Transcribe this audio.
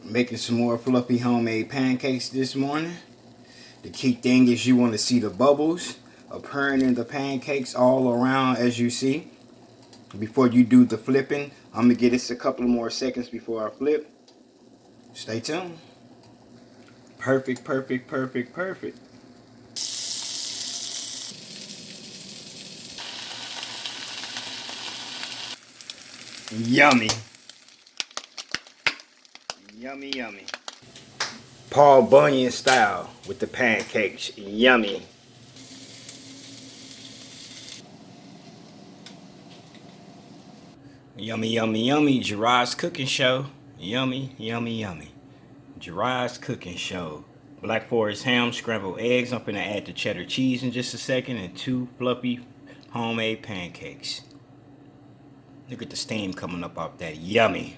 Making some more fluffy homemade pancakes this morning. The key thing is you want to see the bubbles appearing in the pancakes all around as you see. Before you do the flipping, I'm going to give this a couple more seconds before I flip. Stay tuned. Perfect, perfect, perfect, perfect. Yummy. Yummy, yummy. Paul Bunyan style with the pancakes. Yummy. Yummy, yummy, yummy. Gerard's Cooking Show. Yummy, yummy, yummy. Gerard's Cooking Show. Black Forest ham, scrambled eggs. I'm gonna add the cheddar cheese in just a second, and 2 fluffy homemade pancakes. Look at the steam coming up off that. Yummy.